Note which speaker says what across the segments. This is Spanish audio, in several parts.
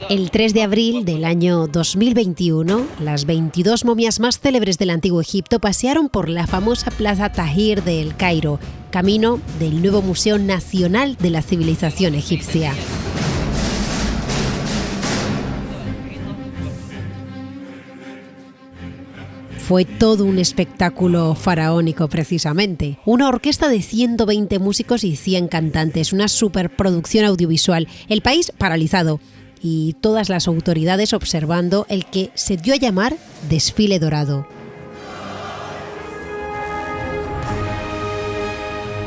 Speaker 1: El 3 de abril del año 2021, las 22 momias más célebres del Antiguo Egipto pasearon por la famosa Plaza Tahrir de El Cairo, camino del nuevo Museo Nacional de la Civilización Egipcia. Fue todo un espectáculo faraónico, precisamente. Una orquesta de 120 músicos y 100 cantantes, una superproducción audiovisual. El país paralizado y todas las autoridades observando el que se dio a llamar Desfile Dorado.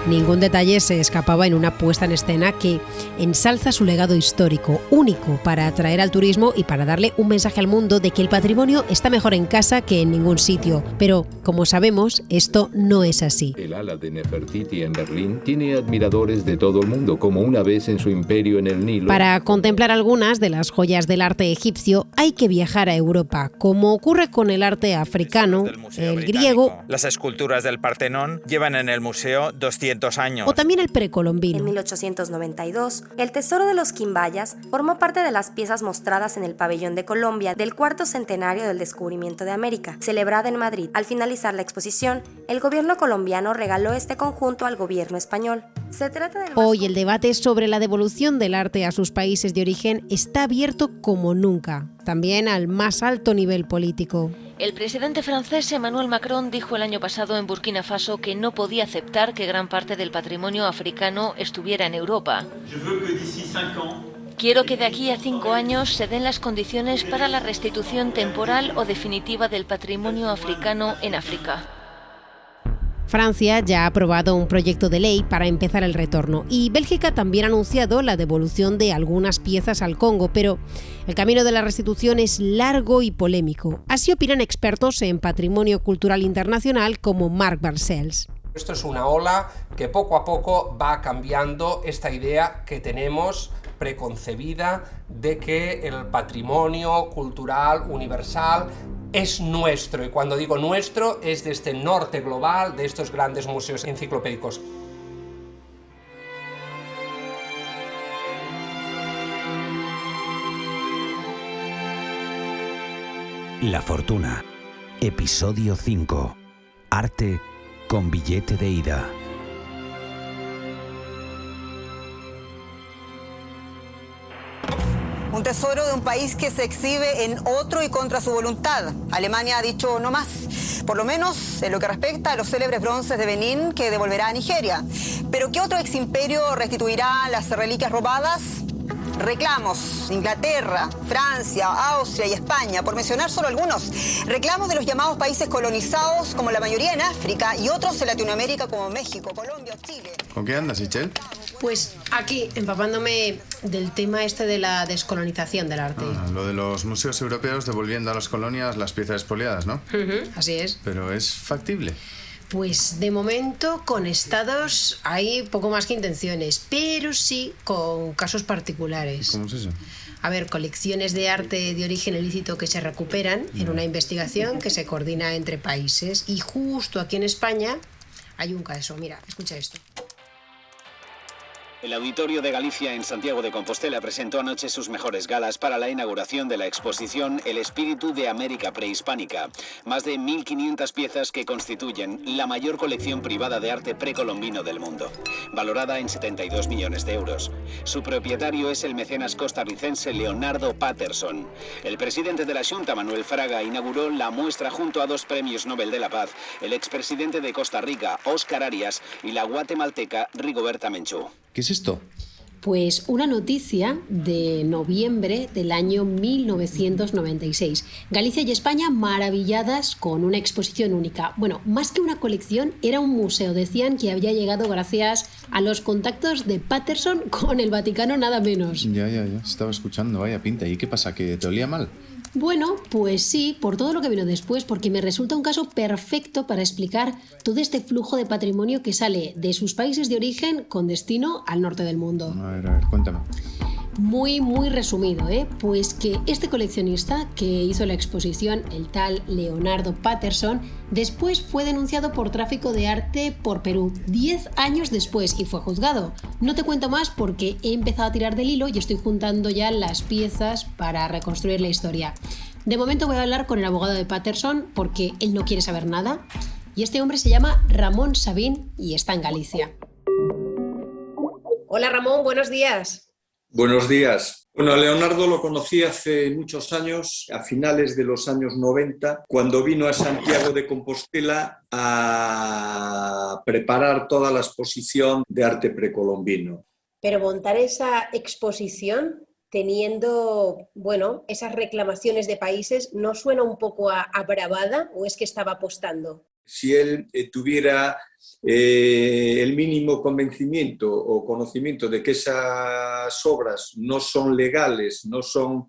Speaker 1: Ningún detalle se escapaba en una puesta en escena que ensalza su legado histórico, único para atraer al turismo y para darle un mensaje al mundo de que el patrimonio está mejor en casa que en ningún sitio. Pero, como sabemos, esto no es así.
Speaker 2: El ala de Nefertiti en Berlín tiene admiradores de todo el mundo, como una vez en su imperio en el Nilo.
Speaker 1: Para contemplar algunas de las joyas del arte egipcio hay que viajar a Europa, como ocurre con el arte africano, el griego.
Speaker 3: Las esculturas del Partenón llevan en el museo 200 años.
Speaker 1: O también el precolombino.
Speaker 4: En 1892, el tesoro de los quimbayas formó parte de las piezas mostradas en el pabellón de Colombia del cuarto centenario del descubrimiento de América, celebrada en Madrid. Al finalizar la exposición, el gobierno colombiano regaló este conjunto al gobierno español. Se trata del
Speaker 1: Hoy el debate sobre la devolución del arte a sus países de origen está abierto como nunca, también al más alto nivel político.
Speaker 5: El presidente francés Emmanuel Macron dijo el año pasado en Burkina Faso que no podía aceptar que gran parte del patrimonio africano estuviera en Europa. Quiero que de aquí a 5 años se den las condiciones para la restitución temporal o definitiva del patrimonio africano en África.
Speaker 1: Francia ya ha aprobado un proyecto de ley para empezar el retorno y Bélgica también ha anunciado la devolución de algunas piezas al Congo, pero el camino de la restitución es largo y polémico. Así opinan expertos en patrimonio cultural internacional como Marc Barcels.
Speaker 6: Esto es una ola que poco a poco va cambiando esta idea que tenemos preconcebida de que el patrimonio cultural universal es nuestro, y cuando digo nuestro es de este norte global, de estos grandes museos enciclopédicos.
Speaker 7: La Fortuna, episodio 5. Arte con billete de ida.
Speaker 8: Un tesoro de un país que se exhibe en otro y contra su voluntad. Alemania ha dicho no más, por lo menos en lo que respecta a los célebres bronces de Benín que devolverá a Nigeria. ¿Pero qué otro eximperio restituirá las reliquias robadas? Reclamos, Inglaterra, Francia, Austria y España, por mencionar solo algunos. Reclamos de los llamados países colonizados, como la mayoría en África, y otros en Latinoamérica, como México, Colombia o Chile.
Speaker 9: ¿Con qué andas, Ichel?
Speaker 1: Pues aquí, empapándome del tema este de la descolonización del arte.
Speaker 9: Lo de los museos europeos devolviendo a las colonias las piezas expoliadas, ¿no?
Speaker 1: Así es.
Speaker 9: Pero ¿es factible?
Speaker 1: Pues de momento con estados hay poco más que intenciones, pero sí con casos particulares.
Speaker 9: ¿Cómo es eso?
Speaker 1: A ver, colecciones de arte de origen ilícito que se recuperan en una investigación que se coordina entre países, y justo aquí en España hay un caso. Mira, escucha esto.
Speaker 10: El Auditorio de Galicia en Santiago de Compostela presentó anoche sus mejores galas para la inauguración de la exposición El espíritu de América prehispánica. Más de 1.500 piezas que constituyen la mayor colección privada de arte precolombino del mundo, valorada en 72 millones de euros. Su propietario es el mecenas costarricense Leonardo Patterson. El presidente de la Xunta, Manuel Fraga, inauguró la muestra junto a 2 premios Nobel de la Paz, el expresidente de Costa Rica, Óscar Arias, y la guatemalteca Rigoberta Menchú.
Speaker 9: ¿Qué es esto?
Speaker 1: Pues una noticia de noviembre del año 1996. Galicia y España maravilladas con una exposición única. Bueno, más que una colección, era un museo. Decían que había llegado gracias a los contactos de Patterson con el Vaticano, nada menos.
Speaker 9: Ya. Estaba escuchando, vaya pinta. ¿Y qué pasa? ¿Que te olía mal?
Speaker 1: Bueno, pues sí, por todo lo que vino después, porque me resulta un caso perfecto para explicar todo este flujo de patrimonio que sale de sus países de origen con destino al norte del mundo.
Speaker 9: A ver, cuéntame.
Speaker 1: Muy resumido, ¿eh? Pues que este coleccionista que hizo la exposición, el tal Leonardo Patterson, después fue denunciado por tráfico de arte por Perú, 10 años después, y fue juzgado. No te cuento más porque he empezado a tirar del hilo y estoy juntando ya las piezas para reconstruir la historia. De momento voy a hablar con el abogado de Patterson porque él no quiere saber nada. Y este hombre se llama Ramón Sabín y está en Galicia. Hola Ramón, buenos días.
Speaker 11: Buenos días. Bueno, a Leonardo lo conocí hace muchos años, a finales de los años 90, cuando vino a Santiago de Compostela a preparar toda la exposición de arte precolombino.
Speaker 1: Pero montar esa exposición teniendo, bueno, esas reclamaciones de países, ¿no suena un poco a bravada o es que estaba apostando?
Speaker 11: Si él tuviera el mínimo convencimiento o conocimiento de que esas obras no son legales, no son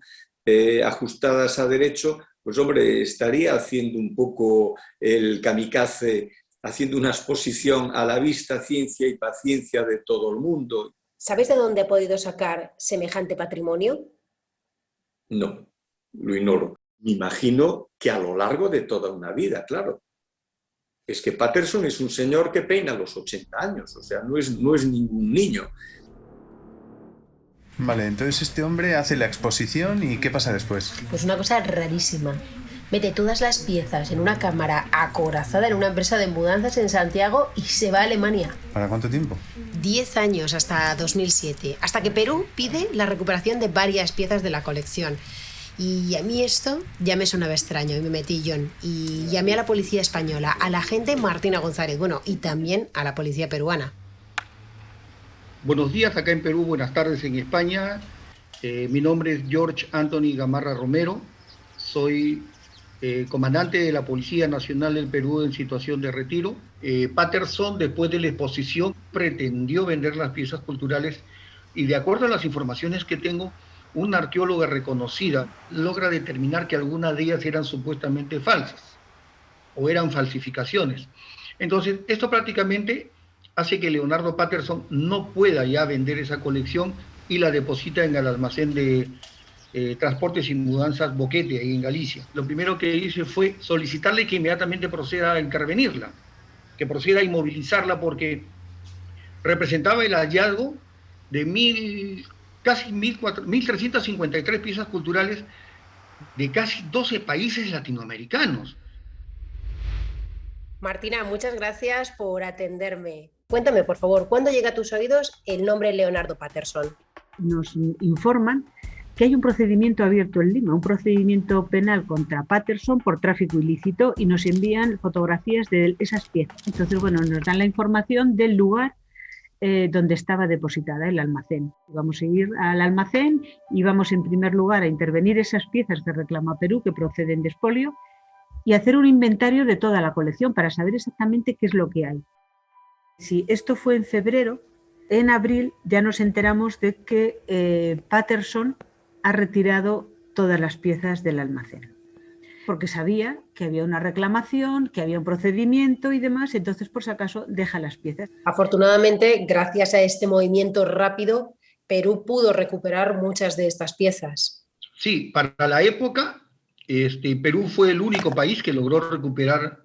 Speaker 11: ajustadas a derecho, pues hombre, estaría haciendo un poco el kamikaze, haciendo una exposición a la vista, ciencia y paciencia de todo el mundo.
Speaker 1: ¿Sabes de dónde ha podido sacar semejante patrimonio?
Speaker 11: No, lo ignoro. Me imagino que a lo largo de toda una vida, claro. Es que Patterson es un señor que peina los 80 años, o sea, no es ningún niño.
Speaker 9: Vale, entonces este hombre hace la exposición y ¿qué pasa después?
Speaker 1: Pues una cosa rarísima. Mete todas las piezas en una cámara acorazada en una empresa de mudanzas en Santiago y se va a Alemania.
Speaker 9: ¿Para cuánto tiempo?
Speaker 1: 10 años, hasta 2007, hasta que Perú pide la recuperación de varias piezas de la colección. Y a mí esto ya me sonaba extraño y me metí John. Y llamé a la policía española, a la agente Martina González, bueno, y también a la policía peruana.
Speaker 12: Buenos días acá en Perú, buenas tardes en España. Mi nombre es George Anthony Gamarra Romero. Soy comandante de la Policía Nacional del Perú en situación de retiro. Patterson, después de la exposición, pretendió vender las piezas culturales y de acuerdo a las informaciones que tengo, una arqueóloga reconocida logra determinar que algunas de ellas eran supuestamente falsas o eran falsificaciones. Entonces, esto prácticamente hace que Leonardo Patterson no pueda ya vender esa colección y la deposita en el almacén de transportes y mudanzas Boquete, ahí en Galicia. Lo primero que hice fue solicitarle que inmediatamente proceda a intervenirla, que proceda a inmovilizarla porque representaba el hallazgo de casi 1.353 piezas culturales de casi 12 países latinoamericanos.
Speaker 1: Martina, muchas gracias por atenderme. Cuéntame, por favor, ¿cuándo llega a tus oídos el nombre Leonardo Patterson?
Speaker 13: Nos informan que hay un procedimiento abierto en Lima, un procedimiento penal contra Patterson por tráfico ilícito y nos envían fotografías de esas piezas. Entonces, bueno, nos dan la información del lugar donde estaba depositada el almacén. Vamos a ir al almacén y vamos en primer lugar a intervenir esas piezas que reclama Perú, que proceden de expolio, y hacer un inventario de toda la colección para saber exactamente qué es lo que hay. Si esto fue en febrero, en abril ya nos enteramos de que Patterson ha retirado todas las piezas del almacén, porque sabía que había una reclamación, que había un procedimiento y demás, entonces por si acaso deja las piezas.
Speaker 1: Afortunadamente, gracias a este movimiento rápido, Perú pudo recuperar muchas de estas piezas.
Speaker 12: Sí, para la época, Perú fue el único país que logró recuperar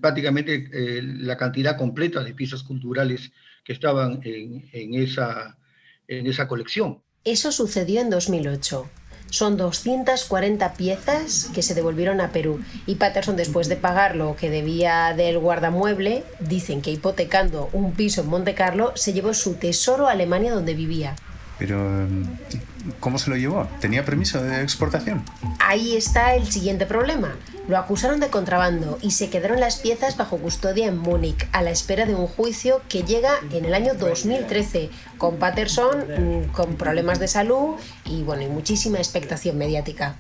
Speaker 12: prácticamente la cantidad completa de piezas culturales que estaban en esa colección.
Speaker 1: Eso sucedió en 2008. Son 240 piezas que se devolvieron a Perú y Patterson, después de pagar lo que debía del guardamueble, dicen que hipotecando un piso en Monte Carlo, se llevó su tesoro a Alemania donde vivía.
Speaker 9: Pero, ¿cómo se lo llevó? ¿Tenía permiso de exportación?
Speaker 1: Ahí está el siguiente problema. Lo acusaron de contrabando y se quedaron las piezas bajo custodia en Múnich, a la espera de un juicio que llega en el año 2013, con Patterson con problemas de salud y, bueno, y muchísima expectación mediática.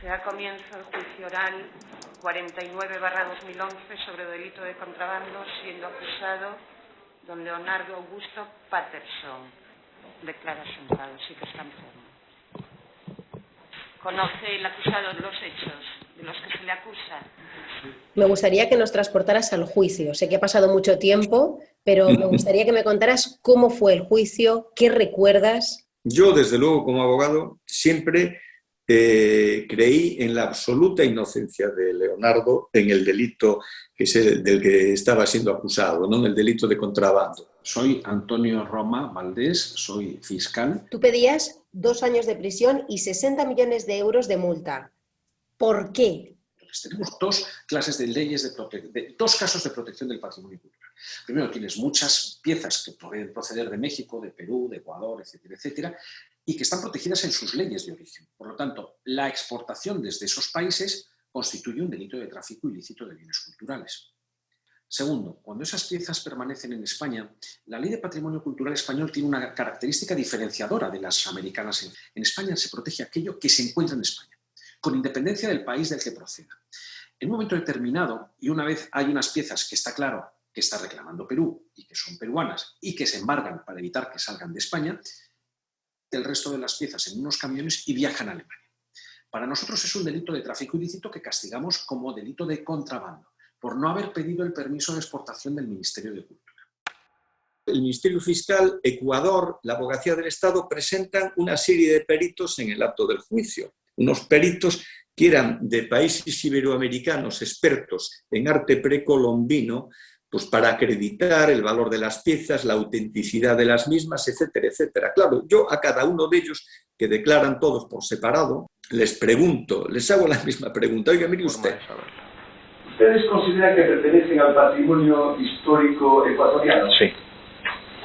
Speaker 14: Se da comienzo el juicio oral 49/2011 sobre delito de contrabando, siendo acusado don Leonardo Augusto Patterson. Declara sentado, sí que está enfermo. ¿Conoce el acusado los hechos? de los que se le acusa.
Speaker 15: Me gustaría que nos transportaras al juicio. Sé que ha pasado mucho tiempo, pero me gustaría que me contaras cómo fue el juicio, qué recuerdas.
Speaker 11: Yo, desde luego, como abogado, siempre creí en la absoluta inocencia de Leonardo en el delito del que estaba siendo acusado, no en el delito de contrabando.
Speaker 16: Soy Antonio Roma Valdés, soy fiscal.
Speaker 15: Tú pedías 2 años de prisión y 60 millones de euros de multa. ¿Por qué?
Speaker 16: Entonces, tenemos 2 clases de leyes, de 2 casos de protección del patrimonio cultural. Primero, tienes muchas piezas que pueden proceder de México, de Perú, de Ecuador, etcétera, etcétera, y que están protegidas en sus leyes de origen. Por lo tanto, la exportación desde esos países constituye un delito de tráfico ilícito de bienes culturales. Segundo, cuando esas piezas permanecen en España, la Ley de Patrimonio Cultural Español tiene una característica diferenciadora de las americanas. En España se protege aquello que se encuentra en España, con independencia del país del que proceda. En un momento determinado, y una vez hay unas piezas que está claro que está reclamando Perú y que son peruanas y que se embargan para evitar que salgan de España, el resto de las piezas en unos camiones y viajan a Alemania. Para nosotros es un delito de tráfico ilícito que castigamos como delito de contrabando, por no haber pedido el permiso de exportación del Ministerio de Cultura.
Speaker 11: El Ministerio Fiscal, Ecuador, la Abogacía del Estado presentan una serie de peritos en el acto del juicio. Unos peritos que eran de países iberoamericanos expertos en arte precolombino, pues para acreditar el valor de las piezas, la autenticidad de las mismas, etcétera, etcétera. Claro, yo a cada uno de ellos, que declaran todos por separado, les pregunto, les hago la misma pregunta. Oiga, mire usted.
Speaker 17: ¿Ustedes consideran que pertenecen al patrimonio histórico ecuatoriano?
Speaker 16: Sí.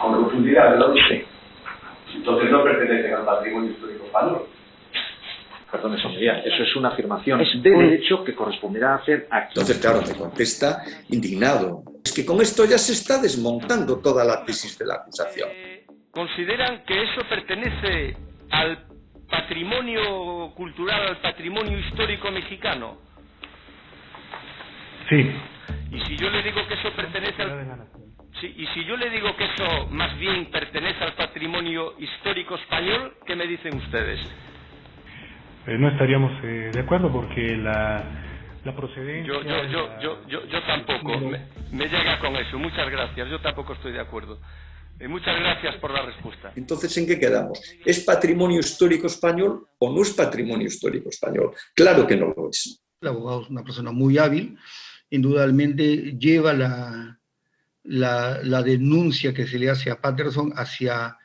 Speaker 17: Con profundidad, ¿verdad?
Speaker 16: Sí.
Speaker 17: Entonces no pertenecen al patrimonio histórico español.
Speaker 16: Perdón, señoría, eso es una afirmación de derecho que corresponderá hacer aquí.
Speaker 11: Entonces, claro, me contesta indignado. Es que con esto ya se está desmontando toda la tesis de la acusación.
Speaker 18: ¿Consideran que eso pertenece al patrimonio cultural, al patrimonio histórico mexicano?
Speaker 17: Sí.
Speaker 18: Y si yo le digo que eso pertenece al... Sí, y si yo le digo que eso más bien pertenece al patrimonio histórico español, ¿qué me dicen ustedes?
Speaker 17: No estaríamos de acuerdo porque la procedencia...
Speaker 18: Yo tampoco, me llega con eso, muchas gracias, yo tampoco estoy de acuerdo. Muchas gracias por la respuesta.
Speaker 11: Entonces, ¿en qué quedamos? ¿Es patrimonio histórico español o no es patrimonio histórico español? Claro que no lo es.
Speaker 12: El abogado es una persona muy hábil, indudablemente lleva la denuncia que se le hace a Patterson hacia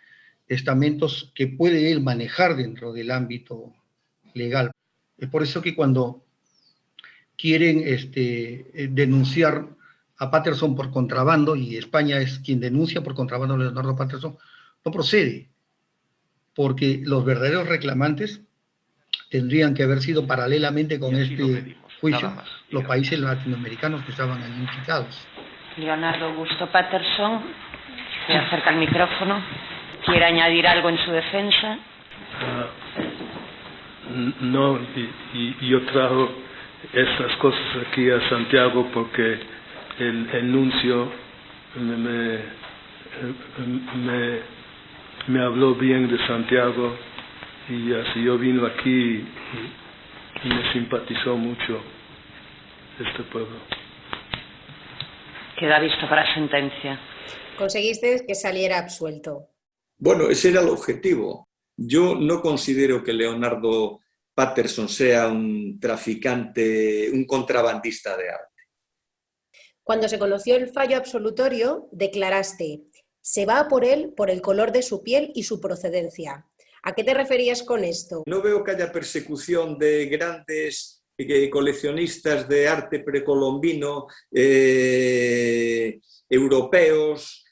Speaker 12: estamentos que puede él manejar dentro del ámbito legal. Es por eso que cuando quieren denunciar a Patterson por contrabando, y España es quien denuncia por contrabando a Leonardo Patterson, no procede, porque los verdaderos reclamantes tendrían que haber sido paralelamente con este juicio los países latinoamericanos que estaban ahí implicados.
Speaker 14: Leonardo Augusto Patterson, se acerca al micrófono. ¿Quiere añadir algo en su defensa?
Speaker 17: No, y yo trajo estas cosas aquí a Santiago porque el nuncio me habló bien de Santiago y así yo vino aquí y me simpatizó mucho este pueblo.
Speaker 14: Queda visto para sentencia.
Speaker 15: Conseguiste que saliera absuelto.
Speaker 11: Bueno, ese era el objetivo. Yo no considero que Leonardo Patterson sea un traficante, un contrabandista de arte.
Speaker 15: Cuando se conoció el fallo absolutorio, declaraste: se va a por él por el color de su piel y su procedencia. ¿A qué te referías con esto?
Speaker 11: No veo que haya persecución de grandes coleccionistas de arte precolombino, europeos,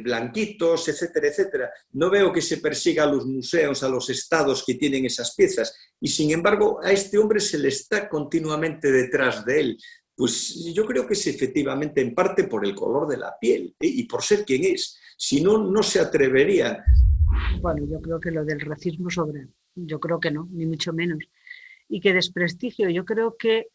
Speaker 11: blanquitos, etcétera, etcétera. No veo que se persiga a los museos, a los estados que tienen esas piezas. Y sin embargo, a este hombre se le está continuamente detrás de él. Pues yo creo que es efectivamente en parte por el color de la piel y por ser quien es. Si no, no se atrevería.
Speaker 13: Bueno, yo creo que lo del racismo sobra. Yo creo que no, ni mucho menos. Y que desprestigio, yo creo que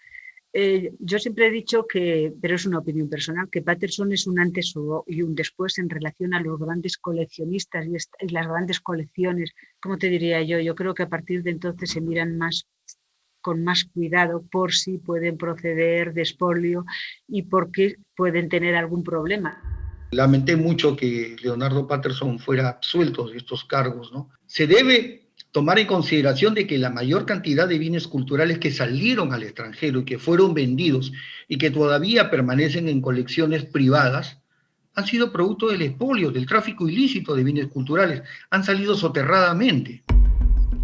Speaker 13: yo siempre he dicho que, pero es una opinión personal, que Patterson es un antes y un después en relación a los grandes coleccionistas y las grandes colecciones. ¿Cómo te diría yo? Yo creo que a partir de entonces se miran más con más cuidado por si pueden proceder de expolio y porque pueden tener algún problema.
Speaker 12: Lamenté mucho que Leonardo Patterson fuera absuelto de estos cargos, ¿no? Se debe tomar en consideración de que la mayor cantidad de bienes culturales que salieron al extranjero y que fueron vendidos y que todavía permanecen en colecciones privadas han sido producto del expolio, del tráfico ilícito de bienes culturales, han salido soterradamente.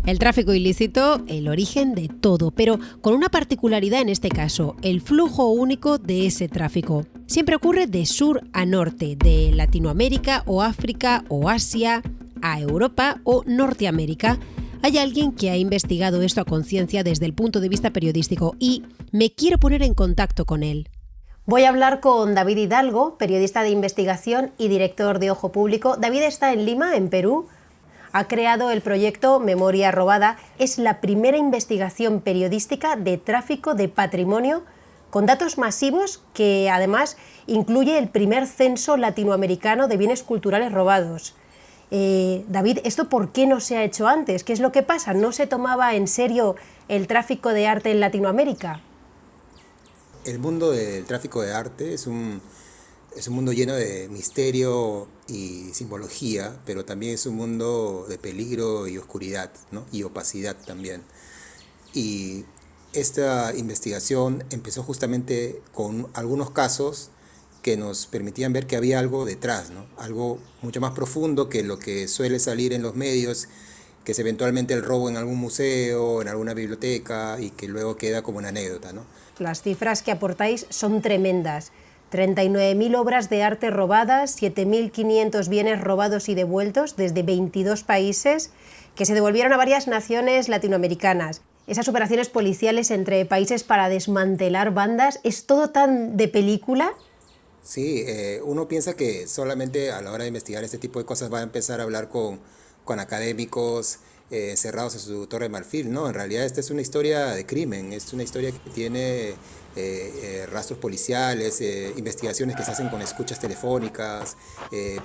Speaker 1: El tráfico ilícito, el origen de todo, pero con una particularidad en este caso, el flujo único de ese tráfico. Siempre ocurre de sur a norte, de Latinoamérica o África o Asia a Europa o Norteamérica. Hay alguien que ha investigado esto a conciencia desde el punto de vista periodístico y me quiero poner en contacto con él.
Speaker 15: Voy a hablar con David Hidalgo, periodista de investigación y director de Ojo Público. David está en Lima, en Perú. Ha creado el proyecto Memoria Robada. Es la primera investigación periodística de tráfico de patrimonio con datos masivos que además incluye el primer censo latinoamericano de bienes culturales robados. David, ¿esto por qué no se ha hecho antes? ¿Qué es lo que pasa? ¿No se tomaba en serio el tráfico de arte en Latinoamérica?
Speaker 19: El mundo del tráfico de arte es un mundo lleno de misterio y simbología, pero también es un mundo de peligro y oscuridad, ¿no? Y opacidad también. Y esta investigación empezó justamente con algunos casos que nos permitían ver que había algo detrás, ¿no? Algo mucho más profundo que lo que suele salir en los medios, que es eventualmente el robo en algún museo, en alguna biblioteca y que luego queda como una anécdota, ¿no?
Speaker 15: Las cifras que aportáis son tremendas. 39.000 obras de arte robadas, 7.500 bienes robados y devueltos desde 22 países que se devolvieron a varias naciones latinoamericanas. Esas operaciones policiales entre países para desmantelar bandas, ¿es todo tan de película?
Speaker 19: Sí, uno piensa que solamente a la hora de investigar este tipo de cosas va a empezar a hablar con académicos cerrados en su torre de marfil, ¿no? En realidad esta es una historia de crimen, es una historia que tiene rastros policiales, investigaciones que se hacen con escuchas telefónicas,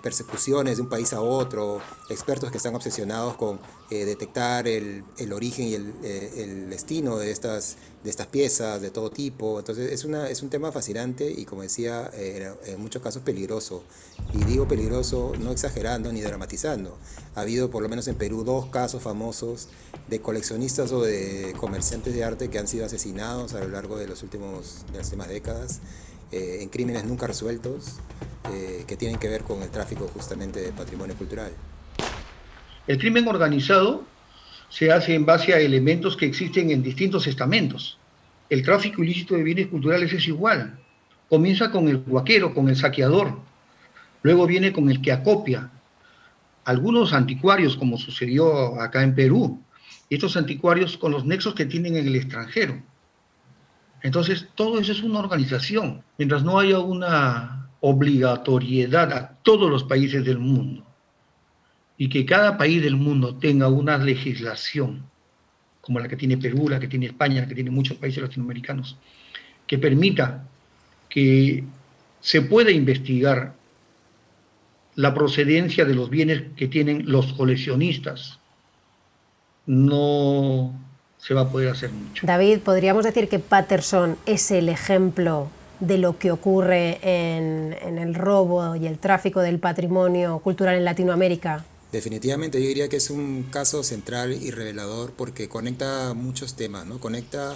Speaker 19: persecuciones de un país a otro, expertos que están obsesionados con detectar el origen y el destino de estas piezas de todo tipo. Entonces es un tema fascinante y, como decía, en muchos casos peligroso. Y digo peligroso no exagerando ni dramatizando. Ha habido, por lo menos en Perú, 2 casos famosos de coleccionistas o de comerciantes de arte que han sido asesinados a lo largo de las últimas décadas, en crímenes nunca resueltos, que tienen que ver con el tráfico justamente de patrimonio cultural.
Speaker 12: El crimen organizado se hace en base a elementos que existen en distintos estamentos. El tráfico ilícito de bienes culturales es igual. Comienza con el huaquero, con el saqueador. Luego viene con el que acopia. Algunos anticuarios, como sucedió acá en Perú. Y estos anticuarios con los nexos que tienen en el extranjero. Entonces, todo eso es una organización. Mientras no haya una obligatoriedad a todos los países del mundo y que cada país del mundo tenga una legislación como la que tiene Perú, la que tiene España, la que tiene muchos países latinoamericanos, que permita que se pueda investigar la procedencia de los bienes que tienen los coleccionistas, no se va a poder hacer mucho.
Speaker 15: David, ¿podríamos decir que Patterson es el ejemplo de lo que ocurre en el robo y el tráfico del patrimonio cultural en Latinoamérica?
Speaker 19: Definitivamente yo diría que es un caso central y revelador porque conecta muchos temas, ¿no? Conecta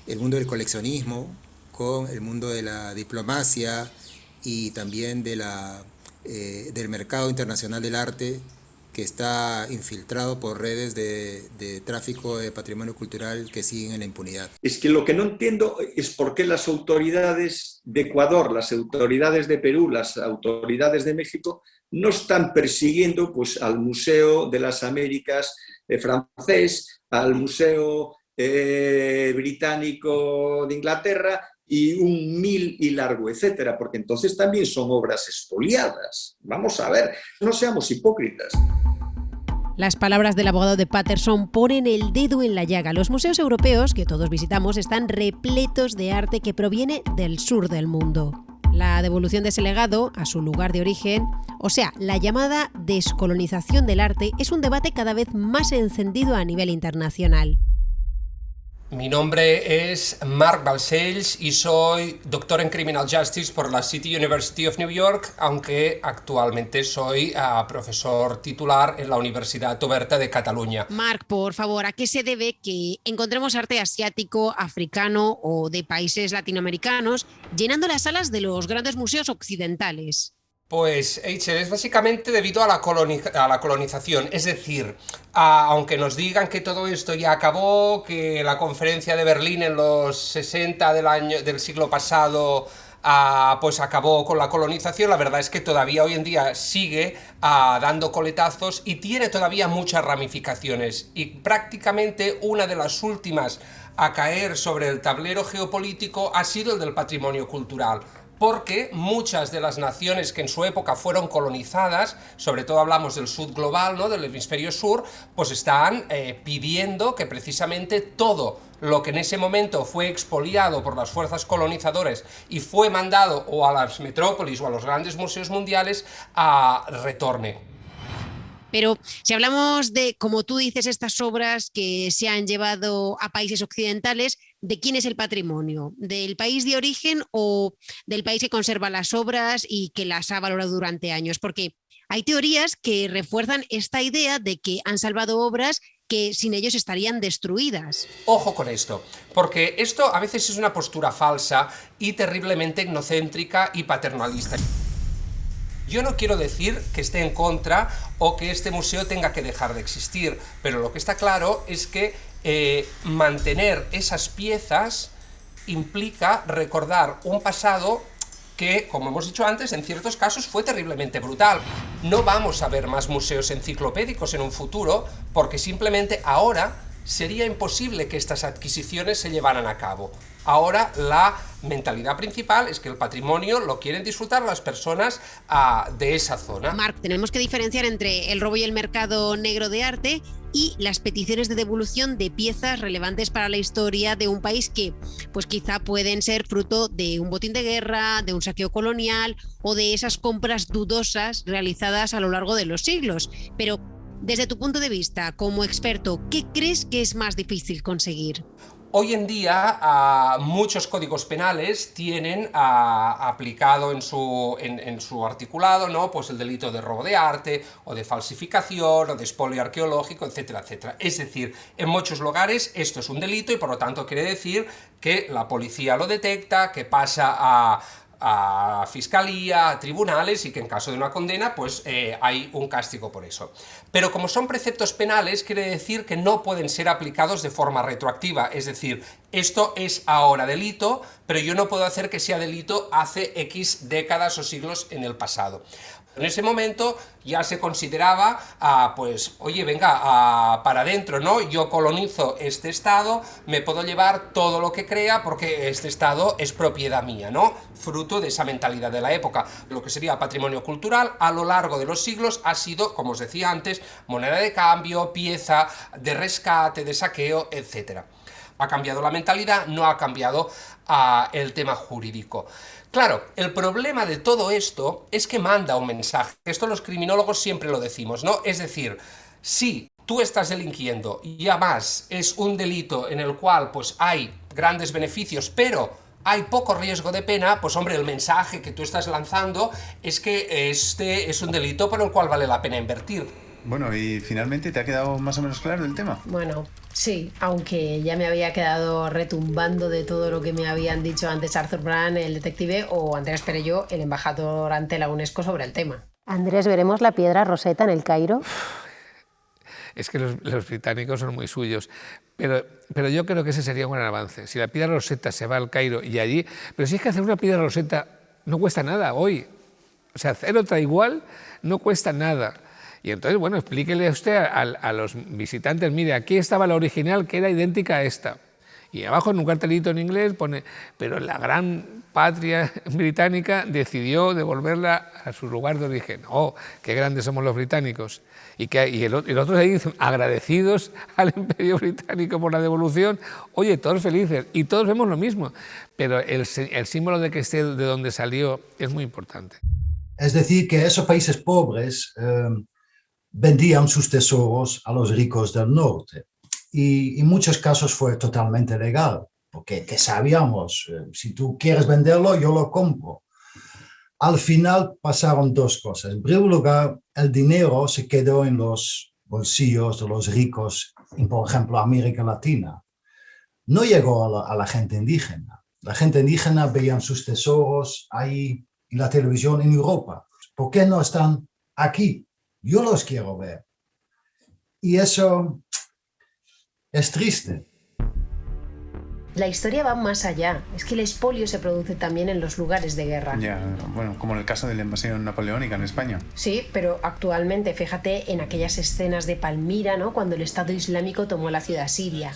Speaker 19: el mundo del coleccionismo con el mundo de la diplomacia y también del mercado internacional del arte, que está infiltrado por redes de tráfico de patrimonio cultural que siguen en la impunidad.
Speaker 11: Es que lo que no entiendo es por qué las autoridades de Ecuador, las autoridades de Perú, las autoridades de México no están persiguiendo pues, al Museo de las Américas francés, al Museo británico de Inglaterra y un mil y largo, etcétera, porque entonces también son obras expoliadas. Vamos a ver, no seamos hipócritas.
Speaker 1: Las palabras del abogado de Patterson ponen el dedo en la llaga. Los museos europeos que todos visitamos están repletos de arte que proviene del sur del mundo. La devolución de ese legado a su lugar de origen, o sea, la llamada descolonización del arte, es un debate cada vez más encendido a nivel internacional.
Speaker 6: Mi nombre es Marc Balcells y soy doctor en Criminal Justice por la City University of New York, aunque actualmente soy profesor titular en la Universidad Oberta de Cataluña.
Speaker 1: Marc, por favor, ¿a qué se debe que encontremos arte asiático, africano o de países latinoamericanos llenando las salas de los grandes museos occidentales?
Speaker 6: Pues, Eicher, es básicamente debido a la colonización, es decir, aunque nos digan que todo esto ya acabó, que la conferencia de Berlín en los 60 del siglo pasado pues acabó con la colonización, la verdad es que todavía hoy en día sigue dando coletazos y tiene todavía muchas ramificaciones, y prácticamente una de las últimas a caer sobre el tablero geopolítico ha sido el del patrimonio cultural, porque muchas de las naciones que en su época fueron colonizadas, sobre todo hablamos del sur global, ¿no?, del hemisferio sur, pues están pidiendo que precisamente todo lo que en ese momento fue expoliado por las fuerzas colonizadoras y fue mandado o a las metrópolis o a los grandes museos mundiales, retorne.
Speaker 1: Pero si hablamos de, como tú dices, estas obras que se han llevado a países occidentales, ¿de quién es el patrimonio? ¿Del país de origen o del país que conserva las obras y que las ha valorado durante años? Porque hay teorías que refuerzan esta idea de que han salvado obras que sin ellos estarían destruidas.
Speaker 6: Ojo con esto, porque esto a veces es una postura falsa y terriblemente etnocéntrica y paternalista. Yo no quiero decir que esté en contra o que este museo tenga que dejar de existir, pero lo que está claro es que mantener esas piezas implica recordar un pasado que, como hemos dicho antes, en ciertos casos fue terriblemente brutal. No vamos a ver más museos enciclopédicos en un futuro porque simplemente ahora sería imposible que estas adquisiciones se llevaran a cabo. Ahora la mentalidad principal es que el patrimonio lo quieren disfrutar las personas de esa zona.
Speaker 1: Marc, tenemos que diferenciar entre el robo y el mercado negro de arte y las peticiones de devolución de piezas relevantes para la historia de un país que, pues quizá pueden ser fruto de un botín de guerra, de un saqueo colonial o de esas compras dudosas realizadas a lo largo de los siglos. Pero desde tu punto de vista, como experto, ¿qué crees que es más difícil conseguir?
Speaker 6: Hoy en día muchos códigos penales tienen aplicado en su articulado, ¿no?, pues el delito de robo de arte o de falsificación o de expolio arqueológico, etcétera, etcétera. Es decir, en muchos lugares esto es un delito y por lo tanto quiere decir que la policía lo detecta, que pasa a fiscalía, a tribunales y que en caso de una condena pues hay un castigo por eso. Pero como son preceptos penales, quiere decir que no pueden ser aplicados de forma retroactiva, es decir, esto es ahora delito, pero yo no puedo hacer que sea delito hace X décadas o siglos en el pasado. En ese momento ya se consideraba, pues, oye, venga, para adentro, ¿no? Yo colonizo este estado, me puedo llevar todo lo que crea porque este estado es propiedad mía, ¿no? Fruto de esa mentalidad de la época. Lo que sería patrimonio cultural a lo largo de los siglos ha sido, como os decía antes, moneda de cambio, pieza de rescate, de saqueo, etc. Ha cambiado la mentalidad, no ha cambiado el tema jurídico. Claro, el problema de todo esto es que manda un mensaje. Esto los criminólogos siempre lo decimos, ¿no? Es decir, si tú estás delinquiendo y además es un delito en el cual pues hay grandes beneficios, pero hay poco riesgo de pena, pues hombre, el mensaje que tú estás lanzando es que este es un delito por el cual vale la pena invertir.
Speaker 9: Bueno, y finalmente, ¿te ha quedado más o menos claro el tema?
Speaker 1: Bueno, sí, aunque ya me había quedado retumbando de todo lo que me habían dicho antes Arthur Brand, el detective, o Andrés Perelló, el embajador ante la UNESCO, sobre el tema.
Speaker 15: Andrés, ¿veremos la piedra Rosetta en el Cairo?
Speaker 20: Es que los británicos son muy suyos, pero yo creo que ese sería un gran avance. Si la piedra Rosetta se va al Cairo y allí... Pero si es que hacer una piedra Rosetta no cuesta nada hoy. O sea, hacer otra igual no cuesta nada. Y entonces, bueno, explíquele usted a los visitantes, mire, aquí estaba la original que era idéntica a esta. Y abajo en un cartelito en inglés pone, pero la gran patria británica decidió devolverla a su lugar de origen. ¡Oh, qué grandes somos los británicos! Y el otro se dice, agradecidos al Imperio Británico por la devolución. Oye, todos felices y todos vemos lo mismo. Pero el símbolo de que esté de donde salió es muy importante.
Speaker 21: Es decir, que esos países pobres vendían sus tesoros a los ricos del norte. y en muchos casos fue totalmente legal, porque que sabíamos, si tú quieres venderlo, yo lo compro. Al final pasaron dos cosas. En primer lugar, el dinero se quedó en los bolsillos de los ricos, en, por ejemplo, América Latina. No llegó a la gente indígena. La gente indígena veían sus tesoros ahí en la televisión en Europa. ¿Por qué no están aquí? Yo los quiero ver. Y eso es triste.
Speaker 1: La historia va más allá. Es que el expolio se produce también en los lugares de guerra.
Speaker 9: Ya, bueno, como en el caso de la invasión napoleónica en España.
Speaker 1: Sí, pero actualmente, fíjate en aquellas escenas de Palmira, ¿no? Cuando el Estado Islámico tomó la ciudad siria.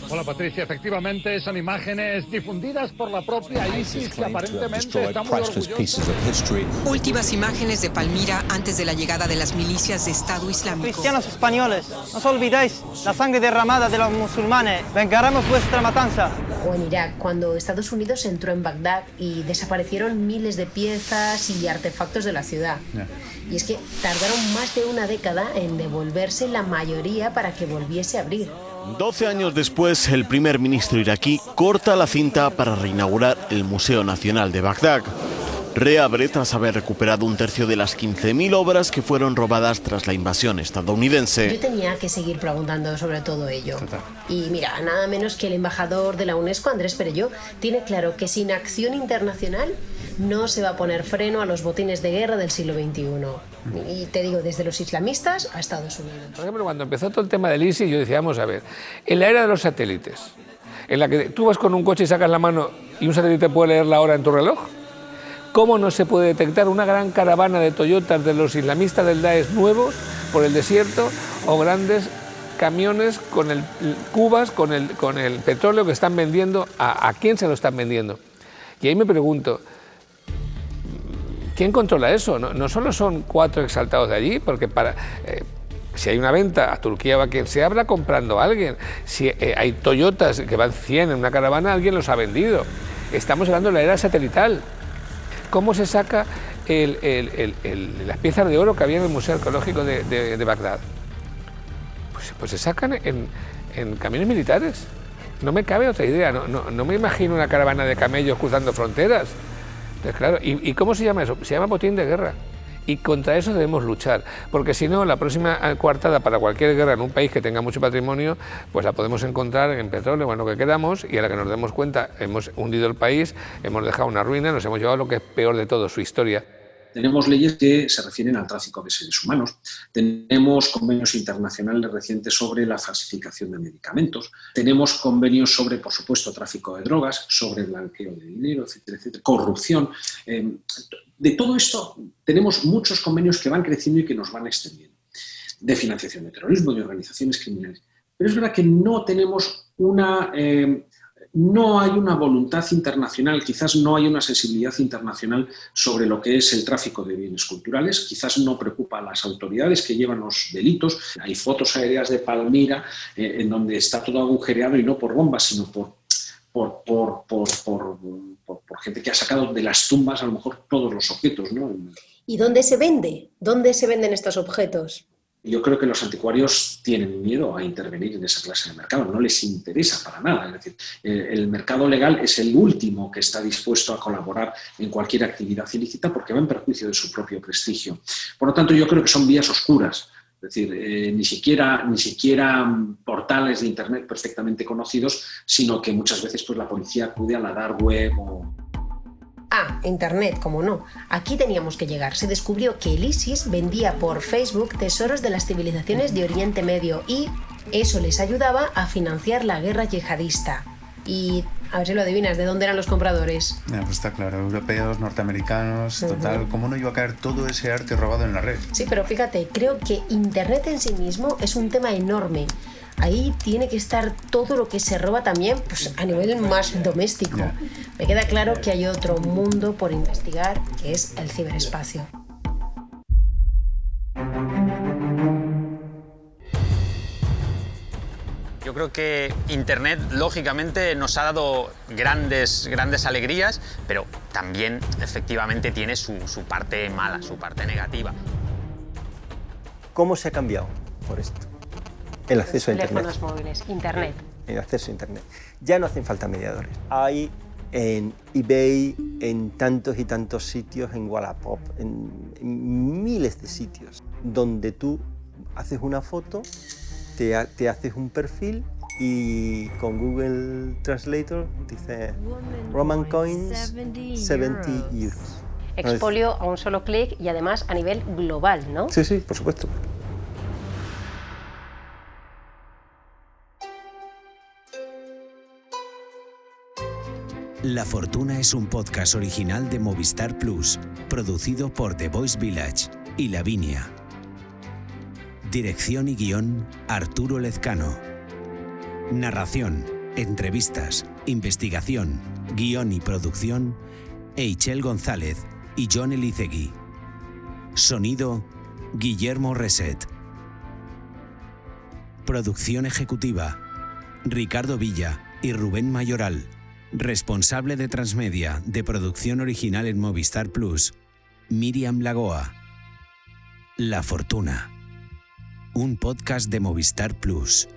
Speaker 2: Hola Patricia, efectivamente son imágenes difundidas por la propia ISIS que aparentemente está muy orgullosa.
Speaker 22: Últimas imágenes de Palmira antes de la llegada de las milicias de Estado Islámico.
Speaker 23: Cristianos españoles, no os olvidéis la sangre derramada de los musulmanes, vengaremos vuestra matanza.
Speaker 1: O en Irak, cuando Estados Unidos entró en Bagdad y desaparecieron miles de piezas y artefactos de la ciudad. Y es que tardaron más de una década en devolverse la mayoría para que volviese a abrir.
Speaker 24: 12 años después, el primer ministro iraquí corta la cinta para reinaugurar el Museo Nacional de Bagdad. Reabre tras haber recuperado un tercio de las 15.000 obras que fueron robadas tras la invasión estadounidense.
Speaker 1: Yo tenía que seguir preguntando sobre todo ello. Y mira, nada menos que el embajador de la UNESCO, Andrés Perelló, tiene claro que sin acción internacional no se va a poner freno a los botines de guerra del siglo XXI. Y te digo, desde los islamistas a Estados Unidos.
Speaker 20: Por ejemplo, cuando empezó todo el tema del ISIS, yo decía, vamos a ver, en la era de los satélites, en la que tú vas con un coche y sacas la mano y un satélite puede leer la hora en tu reloj, ¿cómo no se puede detectar una gran caravana de Toyotas de los islamistas del Daesh nuevos por el desierto o grandes camiones con cubas con el petróleo que están vendiendo? ¿A quién se lo están vendiendo? Y ahí me pregunto, ¿quién controla eso? No solo son 4 exaltados de allí, porque si hay una venta a Turquía o a quien se habla comprando a alguien. Si hay Toyotas que van 100 en una caravana, alguien los ha vendido. Estamos hablando de la era satelital. ¿Cómo se saca las piezas de oro que había en el Museo Arqueológico de Bagdad? Pues se sacan en camiones militares. No me cabe otra idea. No me imagino una caravana de camellos cruzando fronteras. Entonces, claro, ¿y cómo se llama eso? Se llama botín de guerra. Y contra eso debemos luchar, porque si no, la próxima coartada para cualquier guerra en un país que tenga mucho patrimonio, pues la podemos encontrar en petróleo o en lo que queramos, y a la que nos demos cuenta hemos hundido el país, hemos dejado una ruina, nos hemos llevado lo que es peor de todo, su historia.
Speaker 16: Tenemos leyes que se refieren al tráfico de seres humanos, tenemos convenios internacionales recientes sobre la falsificación de medicamentos, tenemos convenios sobre, por supuesto, tráfico de drogas, sobre blanqueo de dinero, etcétera, etcétera, corrupción. De todo esto tenemos muchos convenios que van creciendo y que nos van extendiendo, de financiación de terrorismo, de organizaciones criminales. Pero es verdad que no tenemos no hay una voluntad internacional, quizás no hay una sensibilidad internacional sobre lo que es el tráfico de bienes culturales, quizás no preocupa a las autoridades que llevan los delitos. Hay fotos aéreas de Palmira en donde está todo agujereado y no por bombas, sino por gente que ha sacado de las tumbas a lo mejor todos los objetos, ¿no?
Speaker 1: ¿Y dónde se vende? ¿Dónde se venden estos objetos?
Speaker 16: Yo creo que los anticuarios tienen miedo a intervenir en esa clase de mercado, no les interesa para nada. Es decir, el mercado legal es el último que está dispuesto a colaborar en cualquier actividad ilícita porque va en perjuicio de su propio prestigio. Por lo tanto, yo creo que son vías oscuras. Es decir, ni siquiera portales de Internet perfectamente conocidos, sino que muchas veces pues, la policía acude a la dark web o...
Speaker 1: Internet, como no. Aquí teníamos que llegar. Se descubrió que el ISIS vendía por Facebook tesoros de las civilizaciones de Oriente Medio y eso les ayudaba a financiar la guerra yihadista. Y, a ver si lo adivinas, ¿de dónde eran los compradores?
Speaker 9: Pues está claro, europeos, norteamericanos, total. ¿Cómo no iba a caer todo ese arte robado en la red?
Speaker 1: Sí, pero fíjate, creo que Internet en sí mismo es un tema enorme. Ahí tiene que estar todo lo que se roba también, pues a nivel más doméstico. Me queda claro que hay otro mundo por investigar, que es el ciberespacio.
Speaker 3: Yo creo que Internet, lógicamente, nos ha dado grandes alegrías, pero también, efectivamente, tiene su parte mala, su parte negativa.
Speaker 4: ¿Cómo se ha cambiado por esto? El acceso a Internet.
Speaker 15: Teléfonos móviles, Internet.
Speaker 4: El acceso a Internet. Ya no hacen falta mediadores. Hay en eBay, en tantos y tantos sitios, en Wallapop, en miles de sitios, donde tú haces una foto, te haces un perfil y con Google Translator dice Roman coins 70 euros.
Speaker 15: Expolio a un solo clic y además a nivel global, ¿no?
Speaker 4: Sí, sí, por supuesto.
Speaker 5: La Fortuna es un podcast original de Movistar Plus, producido por The Voice Village y Lavinia. Dirección y guión, Arturo Lezcano. Narración, entrevistas, investigación, guión y producción, Eichel González y Jon Elizegui. Sonido, Guillermo Reset. Producción ejecutiva, Ricardo Villa y Rubén Mayoral. Responsable de Transmedia, de producción original en Movistar Plus, Miriam Lagoa. La Fortuna. Un podcast de Movistar Plus.